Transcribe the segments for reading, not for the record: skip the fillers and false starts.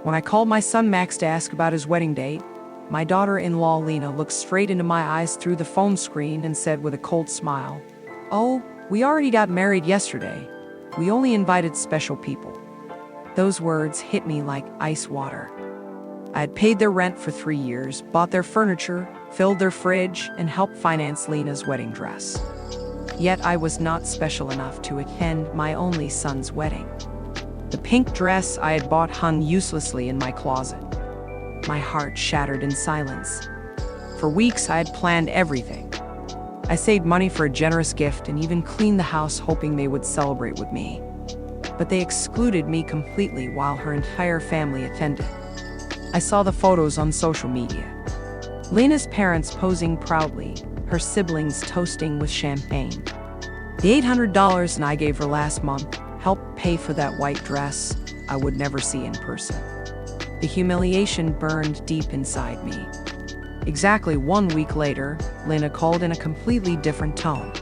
When I called my son Max to ask about his wedding date, my daughter-in-law Lena looked straight into my eyes through the phone screen and said with a cold smile, "Oh, we already got married yesterday. We only invited special people." Those words hit me like ice water. I had paid their rent for 3 years, bought their furniture, filled their fridge, and helped finance Lena's wedding dress. Yet I was not special enough to attend my only son's wedding. The pink dress I had bought hung uselessly in my closet. My heart shattered in silence. For weeks I had planned everything. I saved money for a generous gift and even cleaned the house hoping they would celebrate with me. But they excluded me completely while her entire family attended. I saw the photos on social media. Lena's parents posing proudly, her siblings toasting with champagne. The $800 I gave her last month helped pay for that white dress I would never see in person. The humiliation burned deep inside me. Exactly 1 week later, Lena called in a completely different tone.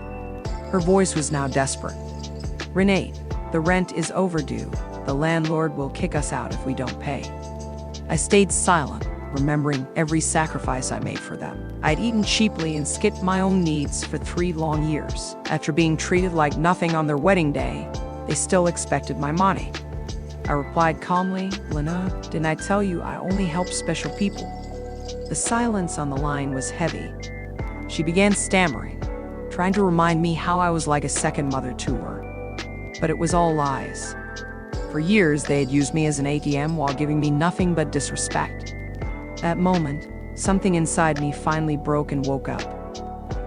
Her voice was now desperate. "Renee, the rent is overdue. The landlord will kick us out if we don't pay." I stayed silent, remembering every sacrifice I made for them. I'd eaten cheaply and skipped my own needs for 3 long years. After being treated like nothing on their wedding day, they still expected my money. I replied calmly, "Lena, didn't I tell you I only help special people?" The silence on the line was heavy. She began stammering, trying to remind me how I was like a second mother to her. But it was all lies. For years, they had used me as an ATM while giving me nothing but disrespect. That moment, something inside me finally broke and woke up.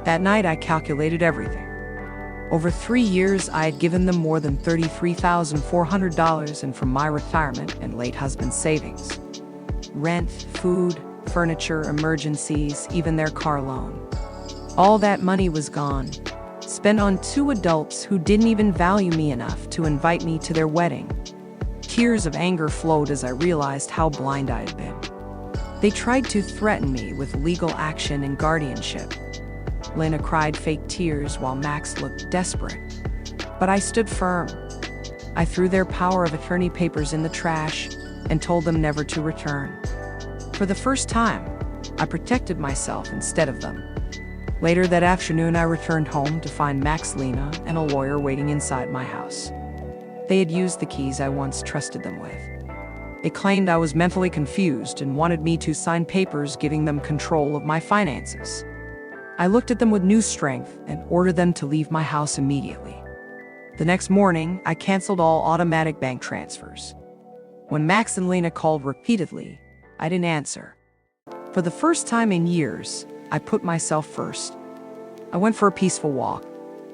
That night, I calculated everything. Over 3 years, I had given them more than $33,400 and from my retirement and late husband's savings. Rent, food, furniture, emergencies, even their car loan. All that money was gone, spent on 2 adults who didn't even value me enough to invite me to their wedding. Tears of anger flowed as I realized how blind I had been. They tried to threaten me with legal action and guardianship. Lena cried fake tears while Max looked desperate. But I stood firm. I threw their power of attorney papers in the trash and told them never to return. For the first time, I protected myself instead of them. Later that afternoon, I returned home to find Max, Lena, and a lawyer waiting inside my house. They had used the keys I once trusted them with. They claimed I was mentally confused and wanted me to sign papers giving them control of my finances. I looked at them with new strength and ordered them to leave my house immediately. The next morning, I canceled all automatic bank transfers. When Max and Lena called repeatedly, I didn't answer. For the first time in years, I put myself first. I went for a peaceful walk,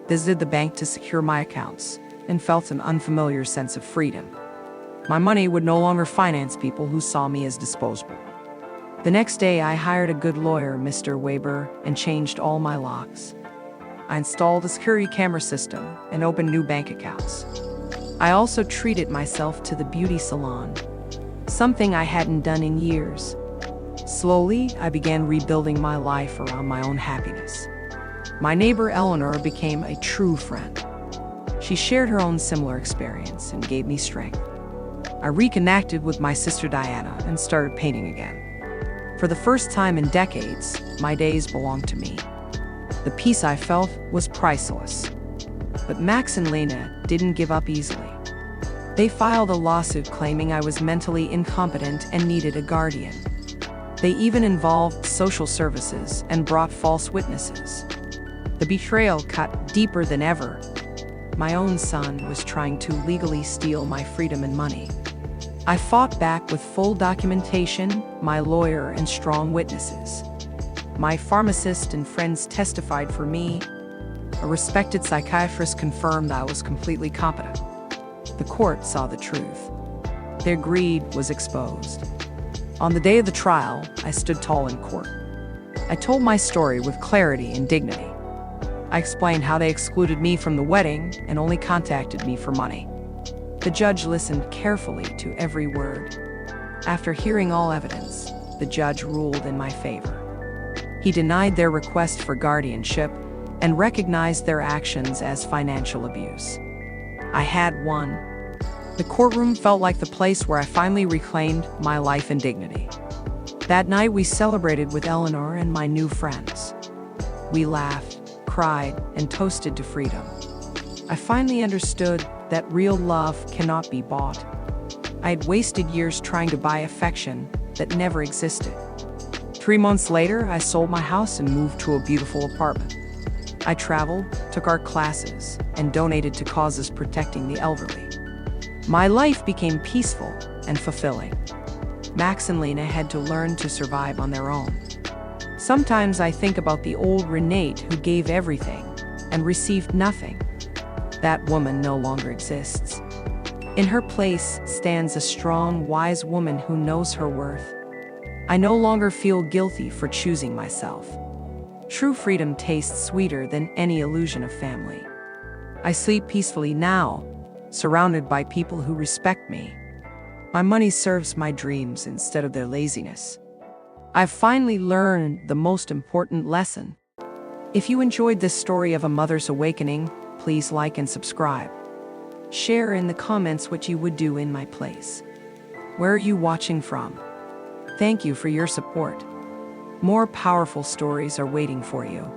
visited the bank to secure my accounts, and felt an unfamiliar sense of freedom. My money would no longer finance people who saw me as disposable. The next day, I hired a good lawyer, Mr. Weber, and changed all my locks. I installed a security camera system and opened new bank accounts. I also treated myself to the beauty salon, something I hadn't done in years. Slowly, I began rebuilding my life around my own happiness. My neighbor Eleanor became a true friend. She shared her own similar experience and gave me strength. I reconnected with my sister Diana and started painting again. For the first time in decades, my days belonged to me. The peace I felt was priceless. But Max and Lena didn't give up easily. They filed a lawsuit claiming I was mentally incompetent and needed a guardian. They even involved social services and brought false witnesses. The betrayal cut deeper than ever. My own son was trying to legally steal my freedom and money. I fought back with full documentation, my lawyer, and strong witnesses. My pharmacist and friends testified for me. A respected psychiatrist confirmed I was completely competent. The court saw the truth. Their greed was exposed. On the day of the trial, I stood tall in court. I told my story with clarity and dignity. I explained how they excluded me from the wedding and only contacted me for money. The judge listened carefully to every word. After hearing all evidence, the judge ruled in my favor. He denied their request for guardianship and recognized their actions as financial abuse. I had won. The courtroom felt like the place where I finally reclaimed my life and dignity. That night, we celebrated with Eleanor and my new friends. We laughed, cried, and toasted to freedom. I finally understood that real love cannot be bought. I had wasted years trying to buy affection that never existed. 3 months later, I sold my house and moved to a beautiful apartment. I traveled, took art classes, and donated to causes protecting the elderly. My life became peaceful and fulfilling. Max and Lena had to learn to survive on their own. Sometimes I think about the old Renate who gave everything and received nothing. That woman no longer exists. In her place stands a strong, wise woman who knows her worth. I no longer feel guilty for choosing myself. True freedom tastes sweeter than any illusion of family. I sleep peacefully now, surrounded by people who respect me. My money serves my dreams instead of their laziness. I've finally learned the most important lesson. If you enjoyed this story of a mother's awakening, please like and subscribe. Share in the comments what you would do in my place. Where are you watching from? Thank you for your support. More powerful stories are waiting for you.